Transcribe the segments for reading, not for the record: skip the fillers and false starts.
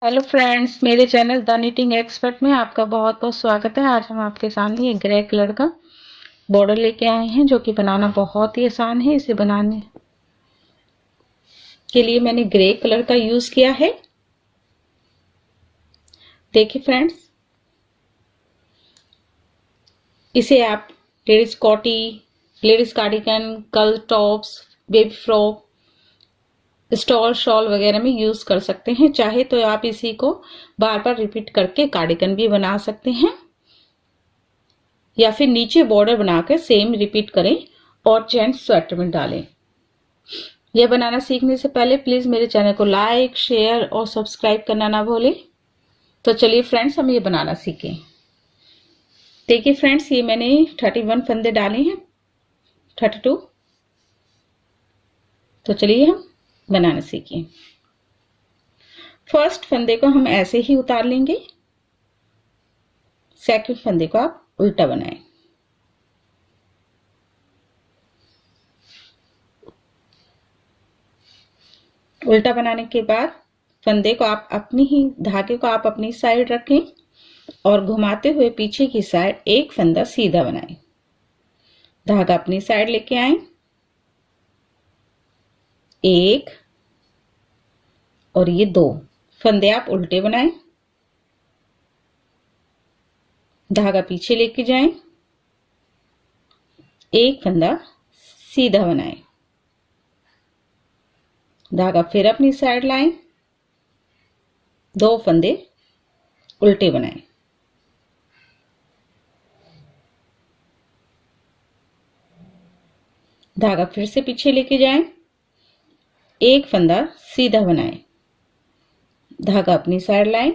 Hello friends, मेरे channel the knitting expert में आपका बहुत बहुत स्वागत है। आज हम आपके सामने एक ग्रे कलर का बॉर्डर लेके आए हैं जो कि बनाना बहुत ही आसान है। इसे बनाने के लिए मैंने ग्रे कलर का यूज किया है। देखिए फ्रेंड्स, इसे आप लेडीज कोटी, ladies cardigan, girl tops, baby frock, stole shawl वगैरह में यूज कर सकते हैं। चाहे तो आप इसी को बार बार रिपीट करके कार्डिगन भी बना सकते हैं या फिर नीचे बॉर्डर बनाकर सेम रिपीट करें और जेंट्स स्वेटर में डालें। यह बनाना सीखने से पहले प्लीज मेरे चैनल को लाइक, शेयर और सब्सक्राइब करना ना भूलें। तो चलिए फ्रेंड्स, हम ये बनाना सीखें। देखिए फ्रेंड्स, ये मैंने 31 फंदे डाले हैं, 32। तो चलिए हम बनाना सीखें। फर्स्ट फंदे को हम ऐसे ही उतार लेंगे। सेकंड फंदे को आप उल्टा बनाएं। उल्टा बनाने के बाद फंदे को आप अपनी ही धागे को आप अपनी साइड रखें और घुमाते हुए पीछे की साइड एक फंदा सीधा बनाएं। धागा अपनी साइड लेके आए, एक और ये दो फंदे आप उल्टे बनाएं। धागा पीछे लेके जाएं, एक फंदा सीधा बनाएं। धागा फिर अपनी साइड लाएं, दो फंदे उल्टे बनाएं। धागा फिर से पीछे लेके जाएं, एक फंदा सीधा बनाएं। धागा अपनी साइड लाएं,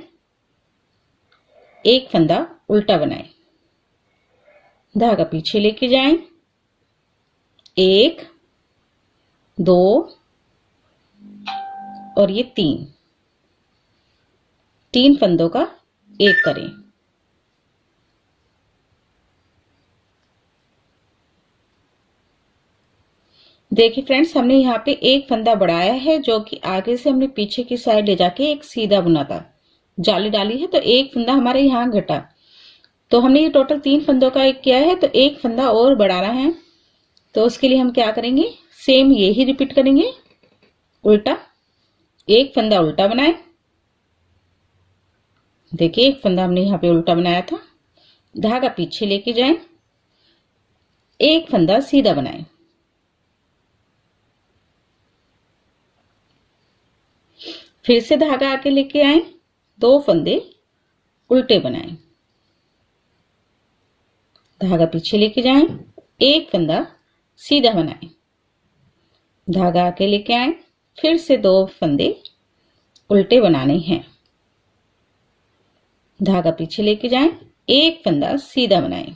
एक फंदा उल्टा बनाएं। धागा पीछे लेके जाएं, एक, दो और ये तीन फंदों का एक करें। देखिए फ्रेंड्स, हमने यहाँ पे एक फंदा बढ़ाया है जो कि आगे से हमने पीछे की साइड ले जाके एक सीधा बुना था, जाली डाली है, तो एक फंदा हमारे यहाँ घटा। तो हमने ये टोटल 3 फंदों का एक किया है, तो एक फंदा और बढ़ाना है। तो उसके लिए हम क्या करेंगे, सेम ये ही रिपीट करेंगे। उल्टा, एक फंदा उल्टा बनाए। देखिए एक फंदा हमने यहाँ पे उल्टा बनाया था। धागा पीछे लेके जाएं, एक फंदा सीधा बनाएं। फिर से धागा आके लेके आए, दो फंदे उल्टे बनाएं। धागा पीछे लेके जाएं, एक फंदा सीधा बनाएं। धागा आके लेके आए, फिर से दो फंदे उल्टे बनाने हैं। धागा पीछे लेके जाएं, एक फंदा सीधा बनाएं।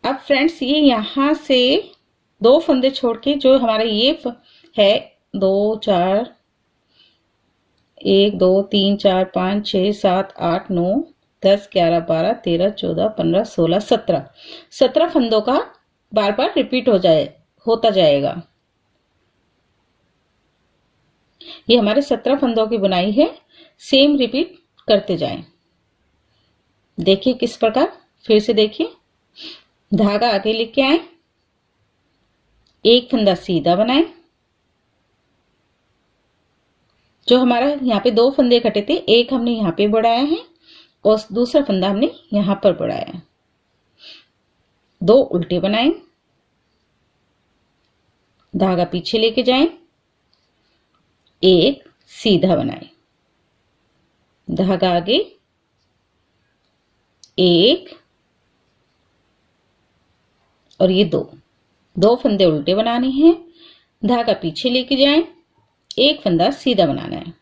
अब फ्रेंड्स, ये यहां से दो फंदे छोड़ के जो हमारा ये है, 2, 4, 1, 2, 3, 4, 5, 6, 7, 8, 9, 10, 11, 12, 13, 14, 15, 16, 17 फंदों का बार बार रिपीट होता जाएगा। ये हमारे 17 फंदों की बुनाई है। सेम रिपीट करते जाएं। देखिए किस प्रकार, फिर से देखिए। धागा आगे लेके आए, एक फंदा सीधा बनाएं। जो हमारा यहाँ पे दो फंदे कटे थे, एक हमने यहाँ पे बढ़ाया है और दूसरा फंदा हमने यहां पर बढ़ाया है। दो उल्टे बनाएं। धागा पीछे लेके जाएं, एक सीधा बनाएं। धागा आगे, एक और ये दो फंदे उल्टे बनाने हैं। धागा पीछे लेके जाएं, एक फंदा सीधा बनाना है।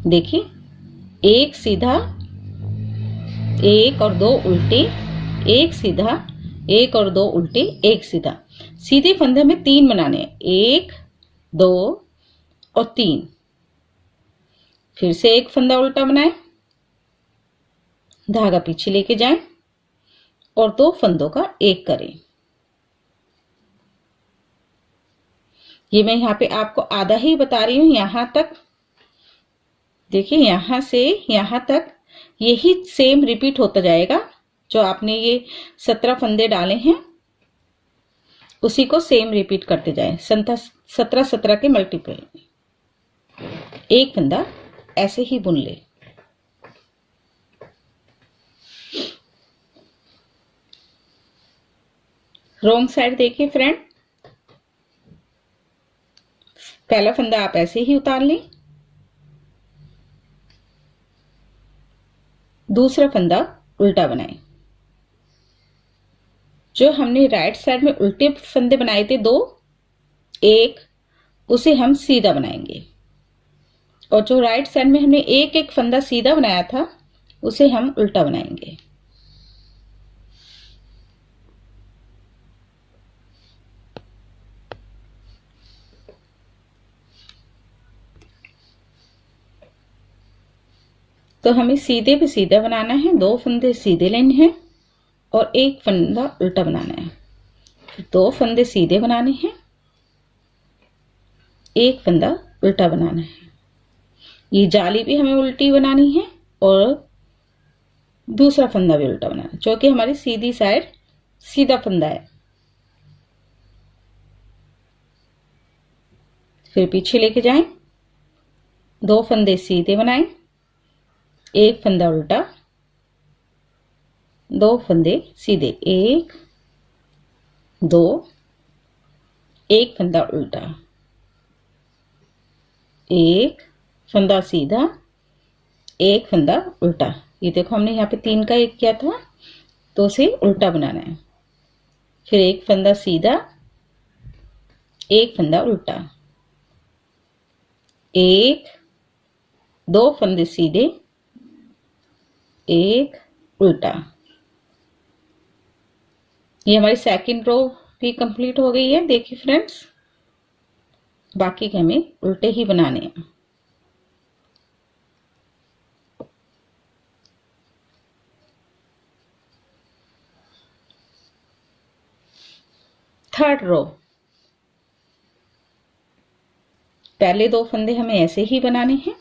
देखिए, एक सीधा, एक और दो उल्टे, एक सीधा, एक और दो उल्टे, एक सीधा। सीधे फंदे में 3 बनाने हैं, 1, 2 और 3। फिर से एक फंदा उल्टा बनाएं। धागा पीछे लेके जाएं और दो फंदों का एक करें। ये मैं यहाँ पे आपको आधा ही बता रही हूँ, यहाँ तक देखिए, यहाँ से यहाँ तक यही सेम रिपीट होता जाएगा। जो आपने ये 17 फंदे डाले हैं उसी को सेम रिपीट करते जाएं। 17 के मल्टीपल एक फंदा ऐसे ही बुन ले। रॉन्ग साइड देखिए फ्रेंड, पहला फंदा आप ऐसे ही उतार लें, दूसरा फंदा उल्टा बनाएं। जो हमने राइट साइड में उल्टे फंदे बनाए थे दो, एक, उसे हम सीधा बनाएंगे, और जो राइट साइड में हमने एक एक फंदा सीधा बनाया था उसे हम उल्टा बनाएंगे। तो हमें सीधे पे सीधा बनाना है, दो फंदे सीधे लेने हैं और एक फंदा उल्टा बनाना है। फिर दो फंदे सीधे बनाने हैं, एक फंदा उल्टा बनाना है। ये जाली भी हमें उल्टी बनानी है और दूसरा फंदा भी उल्टा बनाना है, जो कि हमारी सीधी साइड सीधा फंदा है। फिर पीछे लेके जाएं, दो फंदे सीधे बनाएं, एक फंदा उल्टा, दो फंदे सीधे, एक, दो, एक फंदा उल्टा, एक फंदा सीधा, एक फंदा उल्टा। ये देखो हमने यहाँ पे 3 का एक किया था तो उसे उल्टा बनाना है। फिर एक फंदा सीधा, एक फंदा उल्टा, एक, दो फंदे सीधे, एक उल्टा। ये हमारी सेकंड रो भी कंप्लीट हो गई है। देखिए फ्रेंड्स, बाकी के हमें उल्टे ही बनाने हैं। थर्ड रो, पहले दो फंदे हमें ऐसे ही बनाने हैं।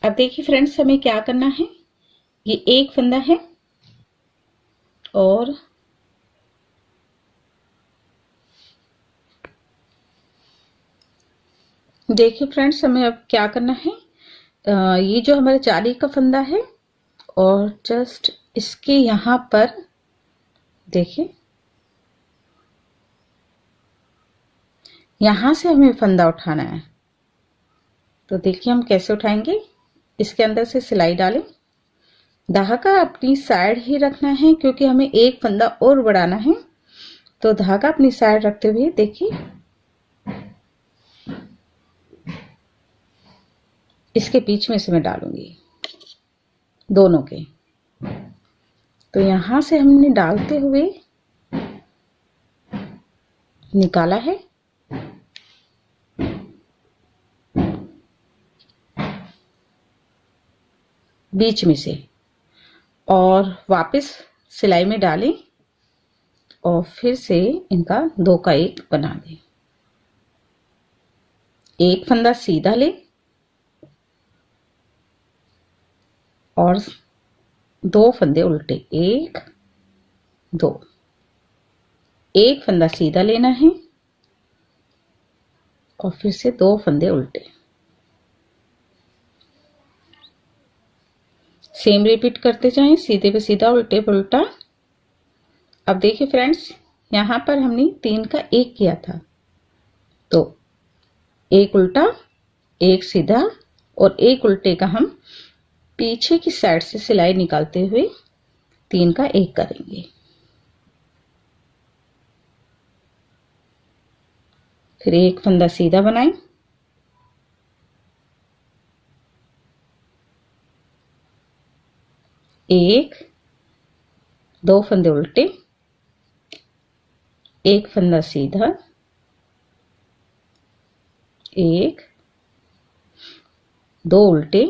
अब देखिए फ्रेंड्स, हमें क्या करना है, ये एक फंदा है और देखिए फ्रेंड्स, हमें अब क्या करना है, ये जो हमारे जाली का फंदा है और जस्ट इसके यहां पर देखिए, यहां से हमें फंदा उठाना है। तो देखिए हम कैसे उठाएंगे, इसके अंदर से सिलाई डालें, धागा अपनी साइड ही रखना है क्योंकि हमें एक फंदा और बढ़ाना है। तो धागा अपनी साइड रखते हुए देखिए, इसके बीच में से मैं डालूंगी दोनों के। तो यहां से हमने डालते हुए निकाला है, बीच में से, और वापस सिलाई में डालें और फिर से इनका दो का एक बना दें। एक फंदा सीधा लें और दो फंदे उल्टे, एक, दो, एक फंदा सीधा लेना है और फिर से दो फंदे उल्टे। सेम रिपीट करते जाएं, सीधे पे सीधा, उल्टे पे उल्टा। अब देखिए फ्रेंड्स, यहां पर हमने 3 का एक किया था, तो एक उल्टा, एक सीधा और एक उल्टे का हम पीछे की साइड से सिलाई निकालते हुए 3 का एक करेंगे। फिर एक फंदा सीधा बनाएं, एक, दो फंदे उल्टे, एक फंदा सीधा, एक, दो उल्टे,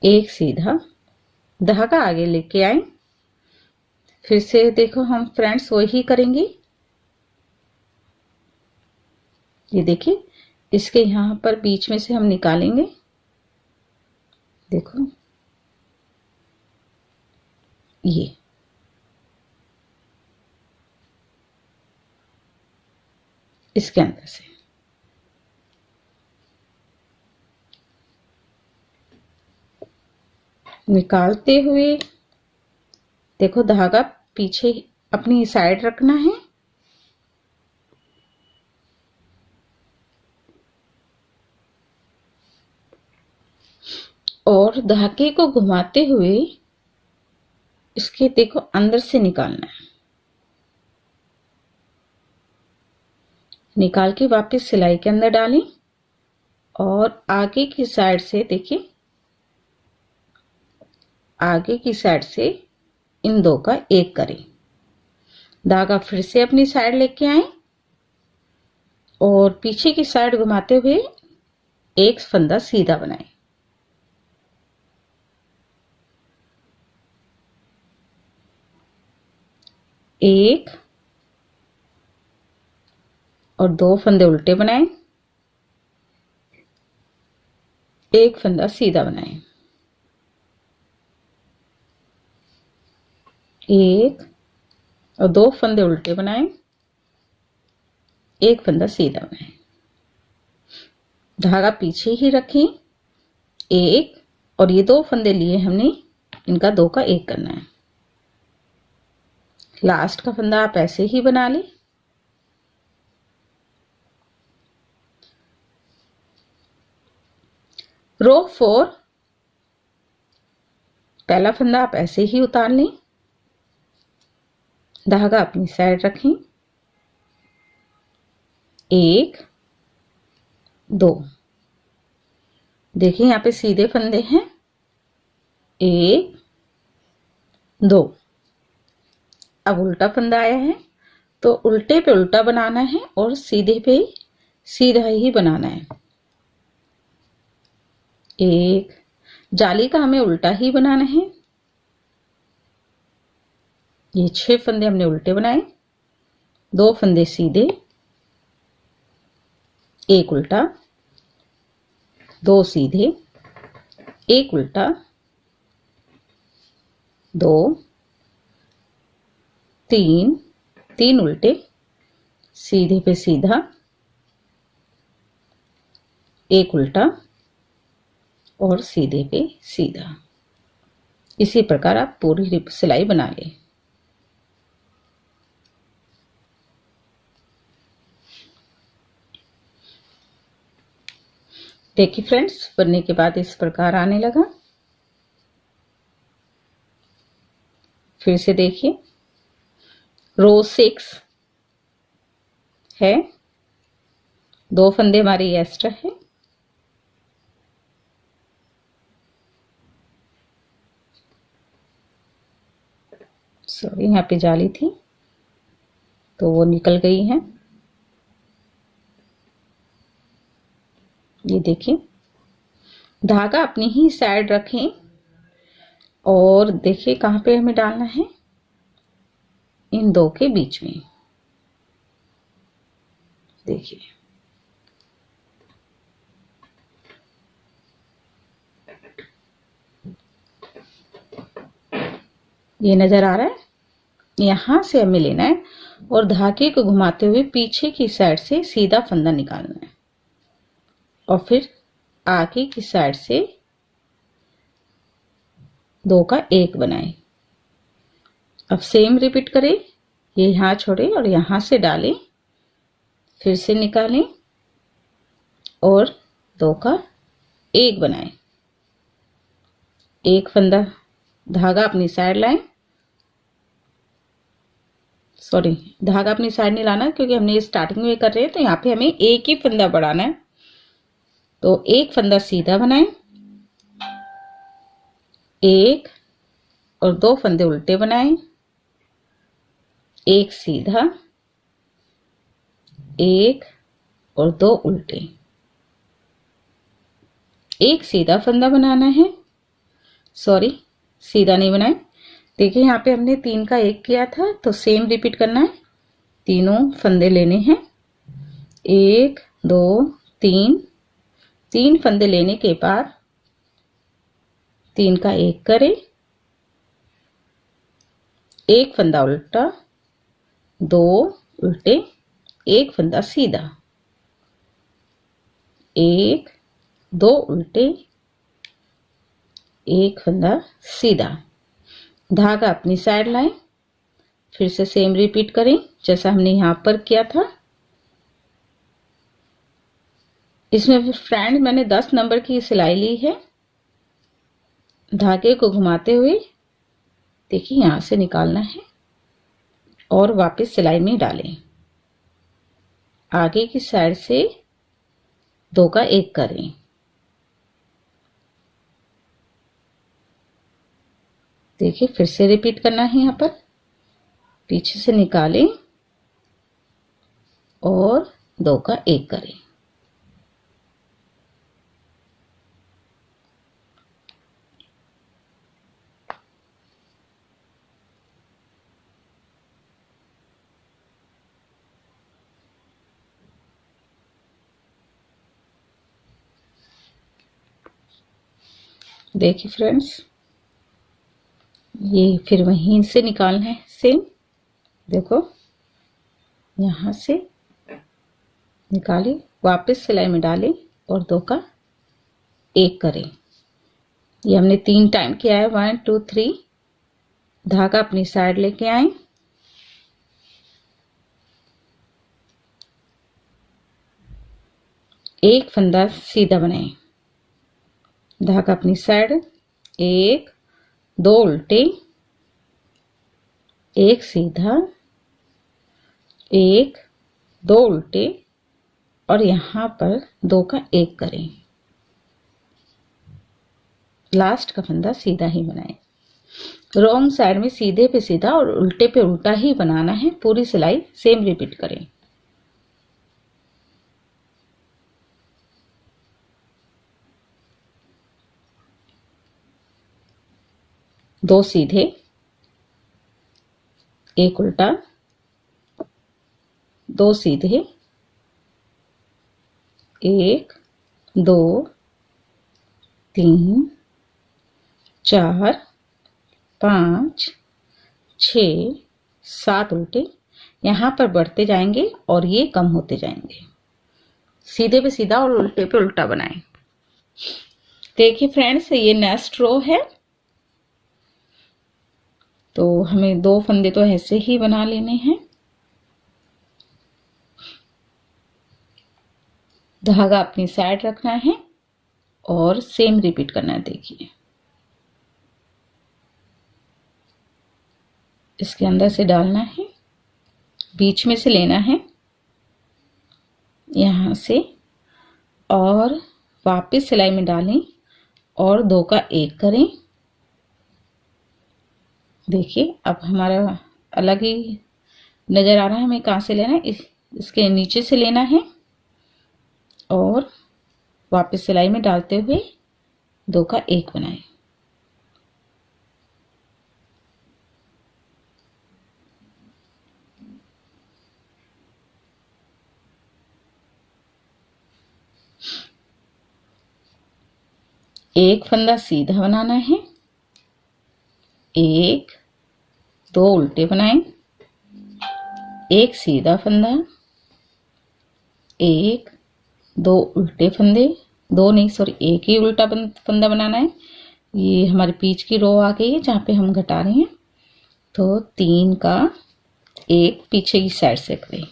एक सीधा, धागा आगे लेके आए। फिर से देखो हम फ्रेंड्स वही करेंगे, ये देखिए, इसके यहाँ पर बीच में से हम निकालेंगे। देखो ये इसके अंदर से निकालते हुए देखो, धागा पीछे अपनी साइड रखना है और धागे को घुमाते हुए इसके देखो अंदर से निकालना है। निकाल के वापस सिलाई के अंदर डालें और आगे की साइड से देखिए, आगे की साइड से इन दो का एक करें। धागा फिर से अपनी साइड लेके आए और पीछे की साइड घुमाते हुए एक फंदा सीधा बनाएं। एक और दो फंदे उल्टे बनाएं, एक फंदा सीधा बनाएं। एक और दो फंदे उल्टे बनाएं, एक फंदा सीधा बनाएं। धागा पीछे ही रखें। एक और ये दो फंदे लिए हमने, इनका दो का एक करना है। लास्ट का फंदा आप ऐसे ही बना लें। रो 4 पहला फंदा आप ऐसे ही उतार लें। धागा अपनी साइड रखें। एक, दो, देखिए यहाँ पे सीधे फंदे हैं। एक, दो। अब उल्टा फंदा आया है तो उल्टे पे उल्टा बनाना है और सीधे पे सीधा ही बनाना है। एक, जाली का हमें उल्टा ही बनाना है। ये 6 फंदे हमने उल्टे बनाए, 2 फंदे सीधे, एक उल्टा, 2 सीधे, एक उल्टा, 2, 3, 3 उल्टे, सीधे पे सीधा, एक उल्टा और सीधे पे सीधा। इसी प्रकार आप पूरी सिलाई बना लें। देखिए फ्रेंड्स, बनने के बाद इस प्रकार आने लगा। फिर से देखिए, रो 6 है, 2 फंदे हमारे एक्स्ट्रा है। सॉरी, यहाँ पे जाली थी तो वो निकल गई है। ये देखिए, धागा अपनी ही साइड रखें और देखिए कहाँ पे हमें डालना है, इन दो के बीच में। देखिए ये नजर आ रहा है। यहां से हमें लेना है और धागे को घुमाते हुए पीछे की साइड से सीधा फंदा निकालना है और फिर आगे की साइड से दो का एक बनाएं। अब सेम रिपीट करें। ये यहां छोड़े और यहां से डालें, फिर से निकालें और दो का एक बनाएं। एक फंदा धागा अपनी साइड लाएं। सॉरी, धागा अपनी साइड नहीं लाना क्योंकि हमने स्टार्टिंग में कर रहे हैं तो यहाँ पे हमें एक ही फंदा बढ़ाना है। तो एक फंदा सीधा बनाएं, एक और दो फंदे उल्टे बनाएं, एक सीधा, एक और दो उल्टे। एक सीधा फंदा बनाना है। सॉरी, सीधा नहीं बनाए। देखिए यहाँ पे हमने 3 का 1 किया था तो सेम रिपीट करना है। तीनों फंदे लेने हैं, 1, 2 3 3 फंदे लेने के बाद 3 का एक करें, एक फंदा उल्टा, 2 उल्टे, एक फंदा सीधा, 1 2 उल्टे, एक फंदा सीधा, धागा अपनी साइड लाएं, फिर से सेम रिपीट करें जैसा हमने यहां पर किया था। इसमें फ्रेंड मैंने 10 नंबर की सिलाई ली है। धागे को घुमाते हुए देखिए यहां से निकालना है और वापस सिलाई में डालें। आगे की साइड से 2 का एक करें, देखिए फिर से रिपीट करना है। यहां पर पीछे से निकालें और 2 का एक करें। देखिए फ्रेंड्स, ये फिर वहीं से निकालना है सेम। देखो यहां से निकालें, वापस सिलाई में डालें और 2 का एक करें। ये हमने 3 टाइम किया है, 1 2 3। धागा अपनी साइड लेके आए, एक फंदा सीधा बनाएं, धागा अपनी साइड, 1 2 उल्टे, एक सीधा, 1 2 उल्टे और यहां पर 2 का एक करें। लास्ट का फंदा सीधा ही बनाएं। रॉन्ग साइड में सीधे पे सीधा और उल्टे पे उल्टा ही बनाना है। पूरी सिलाई सेम रिपीट करें। दो सीधे, एक उल्टा, 2 सीधे, 1 2 3 4 5 6 7 उल्टे। यहां पर बढ़ते जाएंगे और ये कम होते जाएंगे। सीधे पे सीधा और उल्टे पे उल्टा बनाएं। देखिए फ्रेंड्स, ये नेक्स्ट रो है, तो हमें 2 फंदे तो ऐसे ही बना लेने हैं। धागा अपनी साइड रखना है और सेम रिपीट करना है। देखिए इसके अंदर से डालना है, बीच में से लेना है यहां से और वापस सिलाई में डालें और 2 का एक करें। देखिए अब हमारा अलग ही नजर आ रहा है। हमें कहां से लेना है, इसके नीचे से लेना है और वापस सिलाई में डालते हुए 2 का एक बनाएं। एक फंदा सीधा बनाना है, 1 2 उल्टे बनाएं, एक सीधा फंदा, 1 2 उल्टे फंदे, 2 नहीं सॉरी, एक ही उल्टा फंदा बनाना है। ये हमारी पीच की रो आ गई है जहां पे हम घटा रहे हैं, तो 3 का एक पीछे की साइड से करें।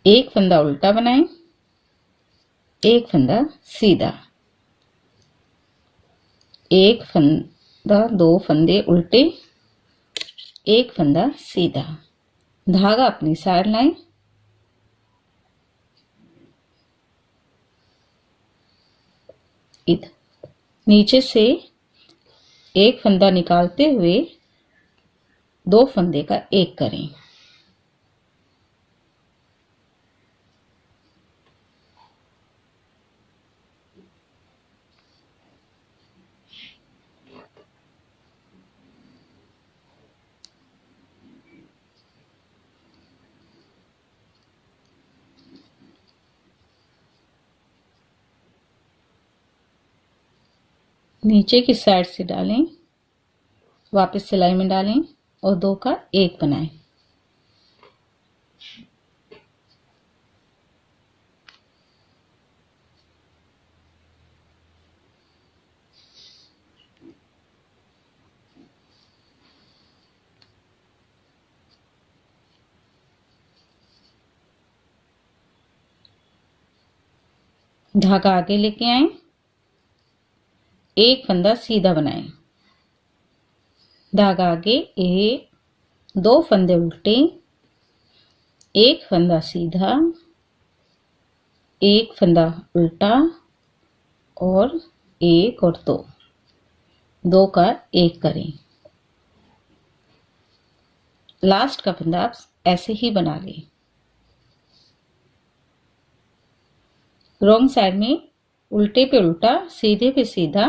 एक फंदा उल्टा बनाएं, एक फंदा सीधा, एक फंदा, 2 फंदे उल्टे, एक फंदा सीधा, धागा अपनी साइड लाएं, इधर नीचे से एक फंदा निकालते हुए 2 फंदे का एक करें। नीचे की साइड से डालें, वापस सिलाई में डालें और 2 का 1 बनाएं। धागा आगे लेके आए, 1 फंदा सीधा बनाएं, धागा आगे 2 फंदे उल्टे, 1 फंदा सीधा, 1 फंदा उल्टा और 1 और 2, 2 का 1 करें। लास्ट का फंदा आप ऐसे ही बना लें। रॉन्ग साइड में उल्टे पे उल्टा, सीधे पे सीधा,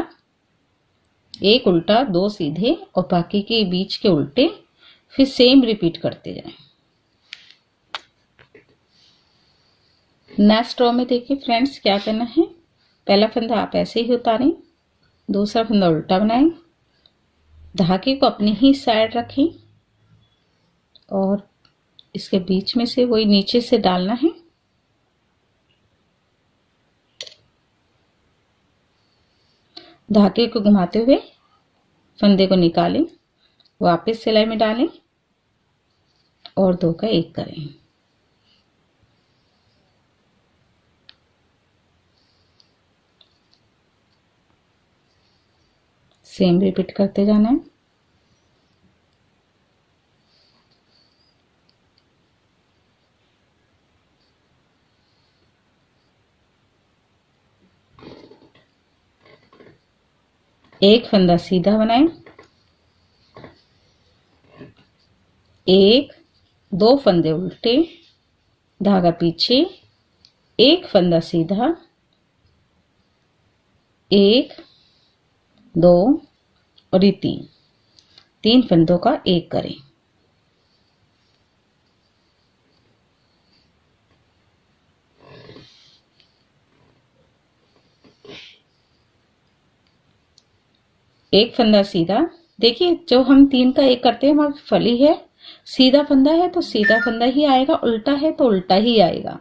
1 उल्टा 2 सीधे और बाकी के बीच के उल्टे, फिर सेम रिपीट करते जाएं। नेक्स्ट रो में देखिए फ्रेंड्स क्या करना है। पहला फंदा आप ऐसे ही उतारें, दूसरा फंदा उल्टा बनाएं, धागे को अपनी ही साइड रखें और इसके बीच में से वही नीचे से डालना है। धागे को घुमाते हुए फंदे को निकालें, वापस सिलाई में डालें और 2 का 1 करें। सेम रिपीट करते जाना है। एक फंदा सीधा बनाएं, 1 2 फंदे उल्टे, धागा पीछे, 1 फंदा सीधा, 1 2 और ये 3 फंदों का 1 करें। एक फंदा सीधा, देखिए जो हम 3 का 1 करते हैं हमारी फली है, सीधा फंदा है तो सीधा फंदा ही आएगा, उल्टा है तो उल्टा ही आएगा,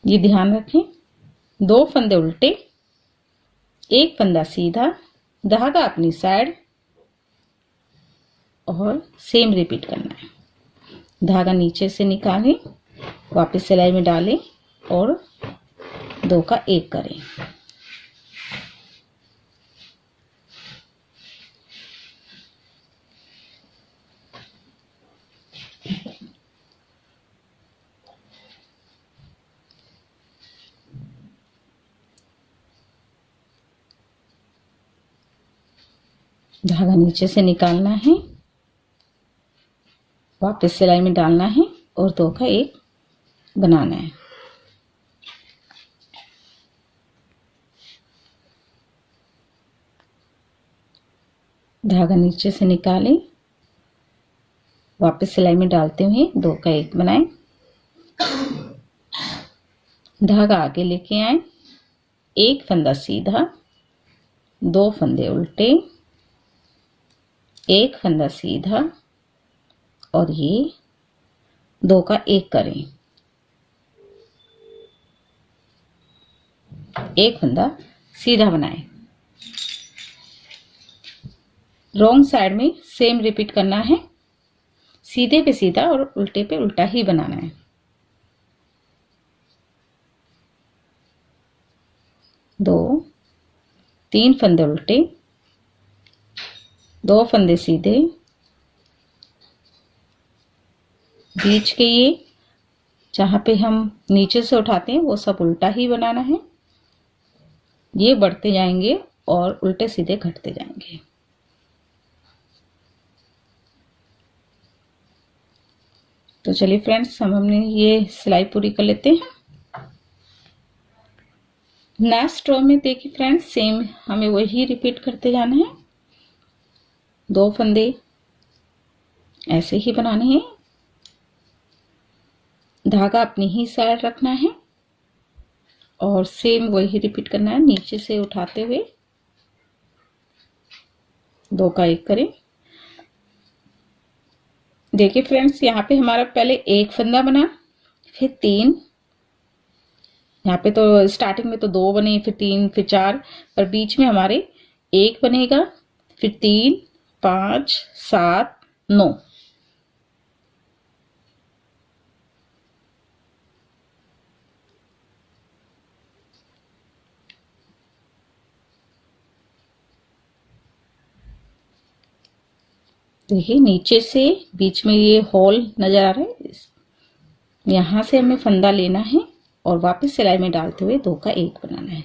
ये ध्यान रखें। 2 फंदे उल्टे, 1 फंदा सीधा, धागा अपनी साइड और सेम रिपीट करना है। धागा नीचे से निकालें, वापस सिलाई में डालें और 2 का 1 करें। धागा नीचे से निकालना है, वापस सिलाई में डालना है और 2 का 1 बनाना है। धागा नीचे से निकालें, वापस सिलाई में डालते हुए 2 का 1 बनाएं। धागा आगे लेके आए, 1 फंदा सीधा, 2 फंदे उल्टे, 1 फंदा सीधा और ये 2 का 1 करें। 1 फंदा सीधा बनाएं। रॉन्ग साइड में सेम रिपीट करना है, सीधे पे सीधा और उल्टे पे उल्टा ही बनाना है। दो 3 फंदे उल्टे, 2 फंदे सीधे, बीच के ये जहां पे हम नीचे से उठाते हैं वो सब उल्टा ही बनाना है। ये बढ़ते जाएंगे और उल्टे सीधे घटते जाएंगे। तो चलिए फ्रेंड्स, हमने ये सिलाई पूरी कर लेते हैं। नेक्स्ट रो में देखिए फ्रेंड्स, सेम हमें वही रिपीट करते जाना है। 2 फंदे ऐसे ही बनाने हैं, धागा अपनी ही साइड रखना है और सेम वही रिपीट करना है, नीचे से उठाते हुए 2 का 1 करें। देखिए फ्रेंड्स, यहाँ पे हमारा पहले एक फंदा बना, फिर 3, यहाँ पे तो स्टार्टिंग में तो 2 बने, फिर 3, फिर 4, पर बीच में हमारे 1 बनेगा, फिर 3, 5, 7, 9। देखिए नीचे से बीच में ये होल नजर आ रहा है, यहां से हमें फंदा लेना है और वापस सिलाई में डालते हुए 2 का 1 बनाना है।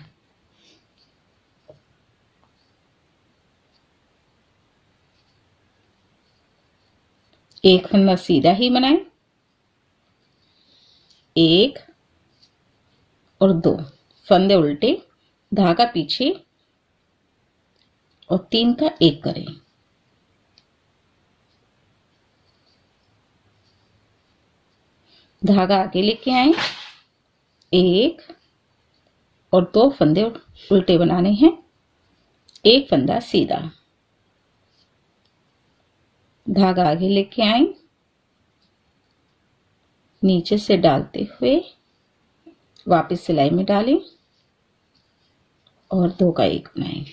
एक फंदा सीधा ही बनाएं, 1 और 2 फंदे उल्टे, धागा पीछे और 3 का 1 करें। धागा आगे लेके आए, 1 और 2 फंदे उल्टे बनाने हैं, एक फंदा सीधा, धागा आगे लेके आए, नीचे से डालते हुए वापस सिलाई में डालें और 2 का 1 बनाएं।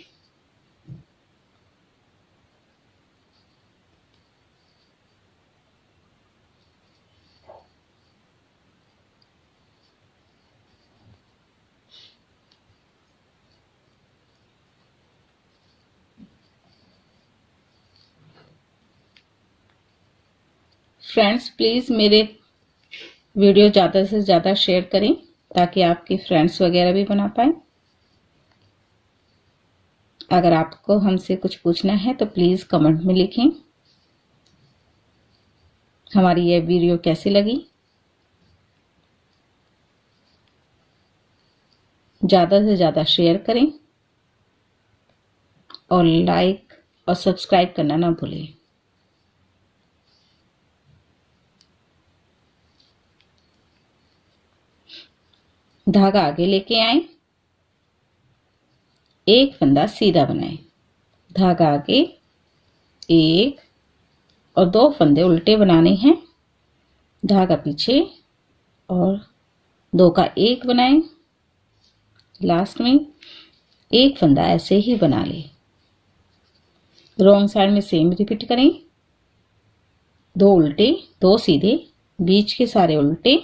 फ्रेंड्स प्लीज मेरे वीडियो ज़्यादा से ज़्यादा शेयर करें ताकि आपके फ्रेंड्स वगैरह भी बना पाए। अगर आपको हमसे कुछ पूछना है तो प्लीज़ कमेंट में लिखें। हमारी यह वीडियो कैसी लगी, ज़्यादा से ज़्यादा शेयर करें और लाइक और सब्सक्राइब करना ना भूलें। धागा आगे लेके आए, एक फंदा सीधा बनाएं, धागा आगे, 1 और 2 फंदे उल्टे बनाने हैं, धागा पीछे और 2 का 1 बनाएं। लास्ट में एक फंदा ऐसे ही बना ले। रॉन्ग साइड में सेम रिपीट करें, 2 उल्टे 2 सीधे, बीच के सारे उल्टे,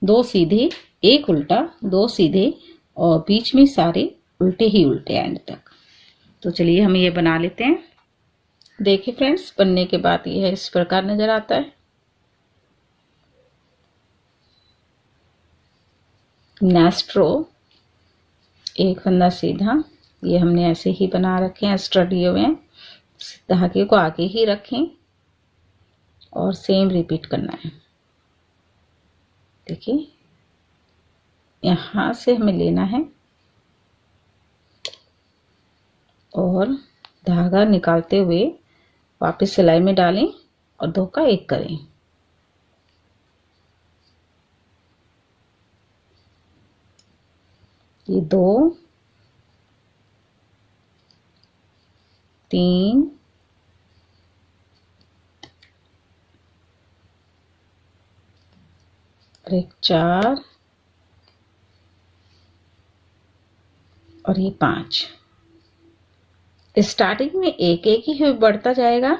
2 सीधे, 1 उल्टा, 2 सीधे और बीच में सारे उल्टे ही उल्टे एंड तक। तो चलिए हम ये बना लेते हैं। देखिए फ्रेंड्स, बनने के बाद ये इस प्रकार नजर आता है। नेक्स्ट रो, एक फंदा सीधा, ये हमने ऐसे ही बना रखे हैं, एक्स्ट्रा दिए हुए हैं। धागे को आगे ही रखें और सेम रिपीट करना है। देखिए यहां से हमें लेना है और धागा निकालते हुए वापस सिलाई में डालें और 2 का 1 करें। ये 2, 3, और एक 4 और ये 5। स्टार्टिंग में एक एक ही बढ़ता जाएगा,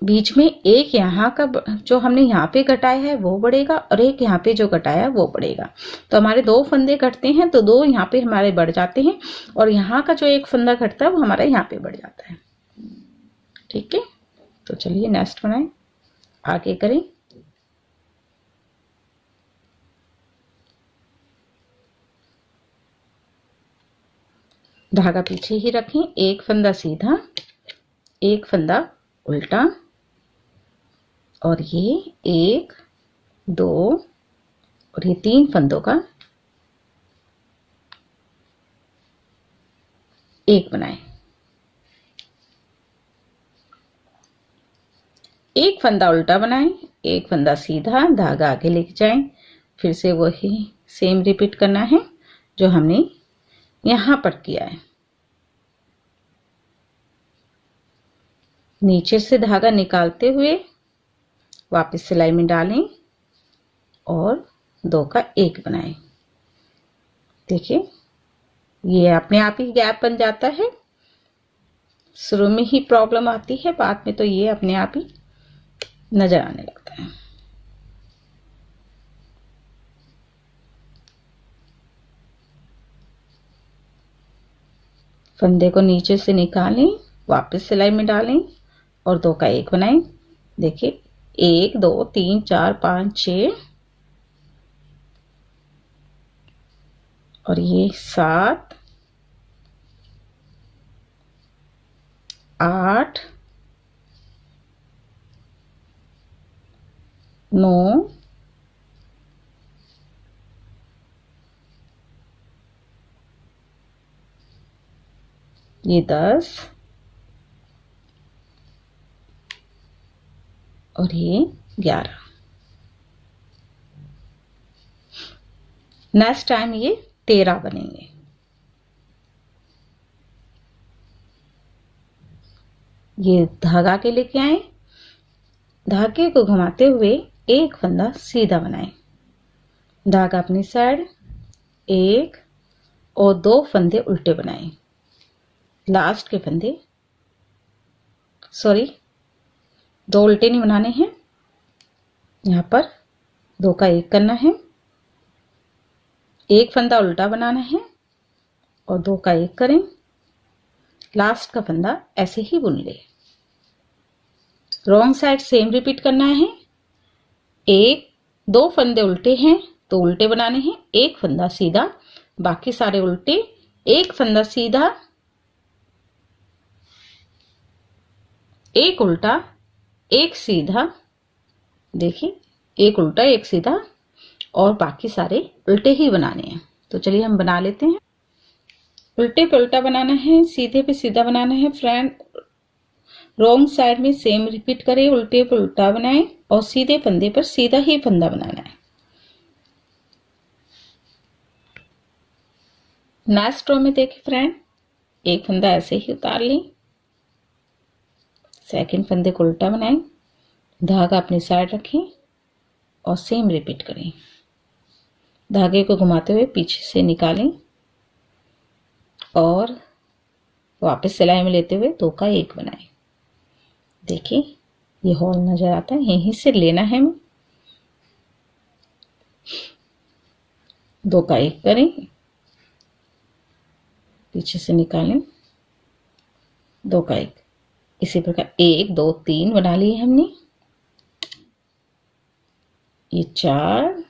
बीच में एक यहाँ का जो हमने यहाँ पे घटाया है वो बढ़ेगा और एक यहाँ पे जो घटाया है वो बढ़ेगा। तो हमारे 2 फंदे घटते हैं तो 2 यहाँ पे हमारे बढ़ जाते हैं और यहाँ का जो एक फंदा घटता है वो हमारा यहाँ पे बढ़ जाता है। ठीक है, तो चलिए नेक्स्ट बनाएं, आगे करें। धागा पीछे ही रखें, एक फंदा सीधा, एक फंदा उल्टा और ये 1, 2 और ये 3 फंदों का 1 बनाएं। एक फंदा उल्टा बनाएं, एक फंदा सीधा, धागा आगे लेके जाएं, फिर से वही सेम रिपीट करना है जो हमने यहाँ पर किया है। नीचे से धागा निकालते हुए वापस सिलाई में डालें और 2 का 1 बनाएं। देखिए ये अपने आप ही गैप बन जाता है। शुरू में ही प्रॉब्लम आती है, बाद में तो ये अपने आप ही नजर आने लगता है। फंदे को नीचे से निकालें, वापस सिलाई में डालें और 2 का 1 बनाएं। देखिए 1 2 3 4 5 6 और ये 7 8 9 ये 10 और ये 11। नेक्स्ट टाइम ये 13 बनेंगे। ये धागा के लेके आए, धागे को घुमाते हुए एक फंदा सीधा बनाएं। धागा अपनी साइड, एक और 2 फंदे उल्टे बनाएं। लास्ट के फंदे, सॉरी 2 उल्टे नहीं बनाने हैं, यहाँ पर 2 का 1 करना है, एक फंदा उल्टा बनाना है और 2 का 1 करें। लास्ट का फंदा ऐसे ही बुन ले। रॉन्ग साइड सेम रिपीट करना है। 2 फंदे उल्टे हैं तो उल्टे बनाने हैं, एक फंदा सीधा, बाकी सारे उल्टे, एक फंदा सीधा, एक उल्टा, एक सीधा। देखिए एक उल्टा एक सीधा और बाकी सारे उल्टे ही बनाने हैं। तो चलिए हम बना लेते हैं। उल्टे पे उल्टा बनाना है, सीधे पे सीधा बनाना है। फ्रेंड रॉन्ग साइड में सेम रिपीट करें, उल्टे पे उल्टा बनाएं और सीधे फंदे पर सीधा ही फंदा बनाना है। नेक्स्ट रो में देखिए फ्रेंड, एक फंदा ऐसे ही उतार लें, सेकंड फंदे को उल्टा बनाएं, धागा अपनी साइड रखें और सेम रिपीट करें। धागे को घुमाते हुए पीछे से निकालें और वापस सिलाई में लेते हुए 2 का 1 बनाएं। देखिए ये होल नजर आता है, यहीं से लेना है। 2 का 1 करें, पीछे से निकालें, 2 का 1। इसी प्रकार 1 2 3 बना लिए हमने। ये 4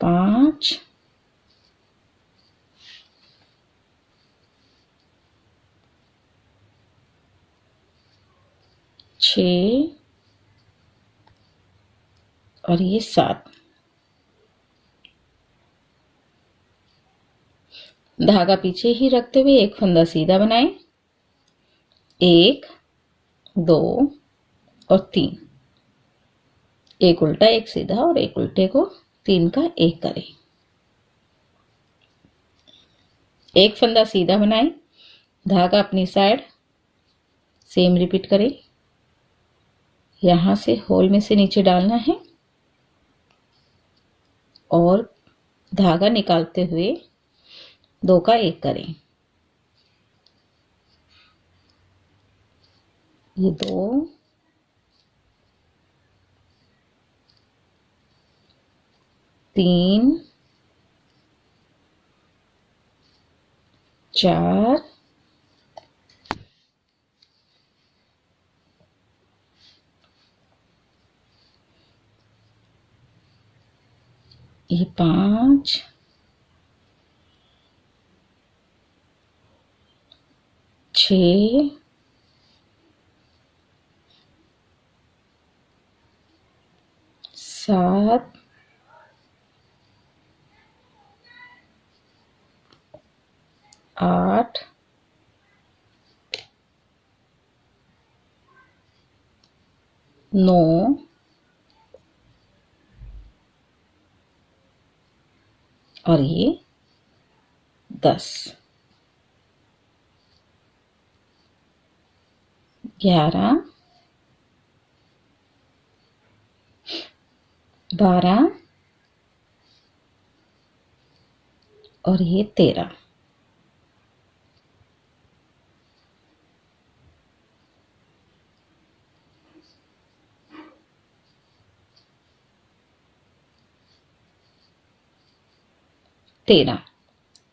5 6 और ये 7। धागा पीछे ही रखते हुए एक फंदा सीधा बनाएं, 1 2 और 3, एक उल्टा एक सीधा और एक उल्टे को 3 का 1 करें। एक फंदा सीधा बनाएं, धागा अपनी साइड, सेम रिपीट करें। यहां से होल में से नीचे डालना है और धागा निकालते हुए 2 का 1 करें। ये 2 3 4 ये 5 6 7 8 9 और ये 10, 11, 12 और ये 13।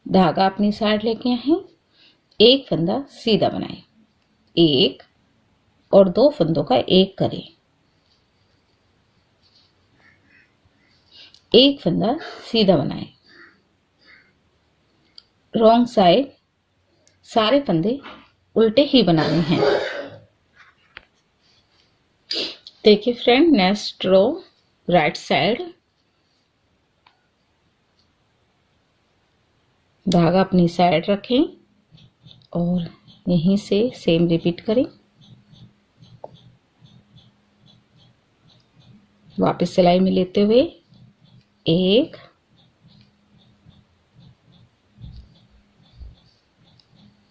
धागा अपनी साइड लेके आए, एक फंदा सीधा बनाए, एक और 2 फंदों का एक करें, एक फंदा सीधा बनाए, रॉन्ग साइड सारे फंदे उल्टे ही बनाने हैं। देखिए friend, next row right side, धागा अपनी साइड रखें और यहीं से सेम रिपीट करें। वापस सिलाई में लेते हुए 1,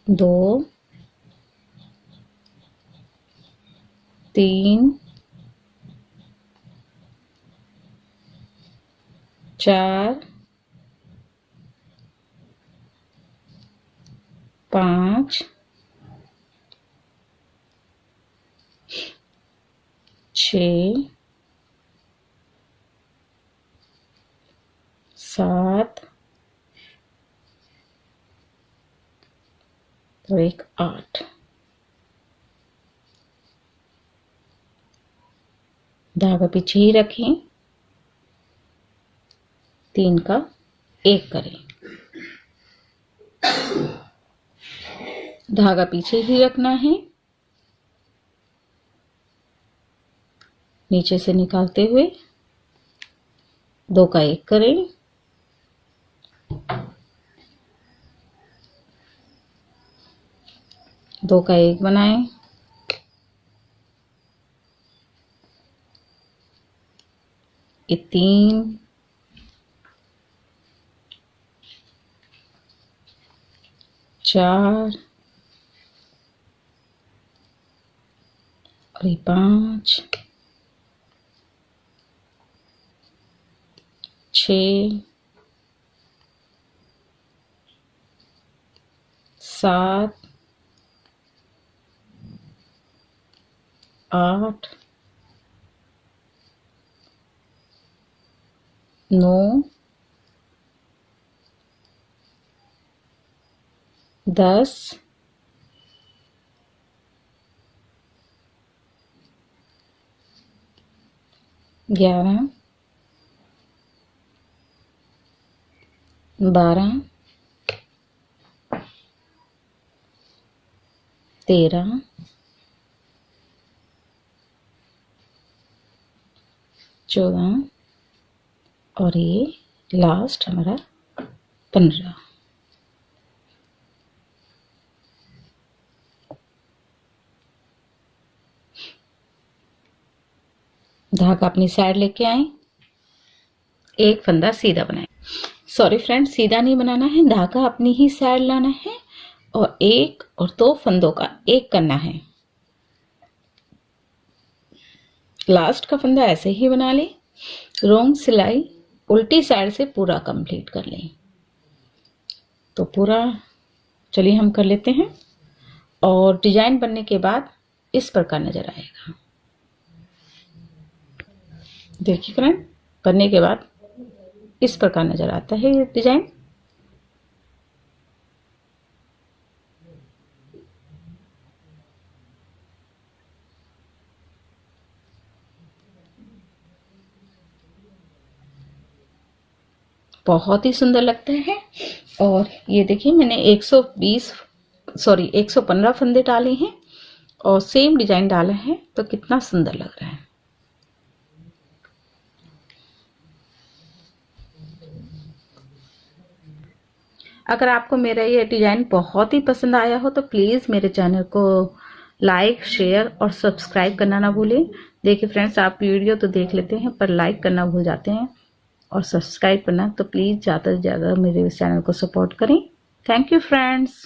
2, 3, 4, 5, 6, 7 और एक 8। धागा पीछे ही रखें, 3 का 1 करें, धागा पीछे ही रखना है, नीचे से निकालते हुए 2 का 1 करें, दो का 1 बनाएं, ये 3, 4 और ये 5, 6, 7, 8, 9, 10, 11, 12, 13, 14 और ये लास्ट हमारा 15। धागा अपनी साइड लेके आए, एक फंदा सीधा बनाए, सॉरी फ्रेंड, सीधा नहीं बनाना है, धागा अपनी ही साइड लाना है और 1 और 2 फंदों का 1 करना है। लास्ट का फंदा ऐसे ही बना लें, रोंग सिलाई उल्टी साइड से पूरा कंप्लीट कर लें। तो पूरा चलिए हम कर लेते हैं और डिजाइन बनने के बाद इस प्रकार नजर आएगा। देखिए फ्रेंड, बनने के बाद इस प्रकार नजर आता है ये डिजाइन। बहुत ही सुंदर लगता है। और ये देखिए, मैंने 115 फंदे डाले हैं और सेम डिजाइन डाला है, तो कितना सुंदर लग रहा है। अगर आपको मेरा ये डिजाइन बहुत ही पसंद आया हो तो प्लीज मेरे चैनल को लाइक, शेयर और सब्सक्राइब करना ना भूलें। देखिए फ्रेंड्स, आप वीडियो तो देख लेते हैं पर लाइक करना भूल जाते हैं और सब्सक्राइब करना, तो प्लीज़ ज़्यादा से ज़्यादा मेरे इस चैनल को सपोर्ट करें। Thank you friends.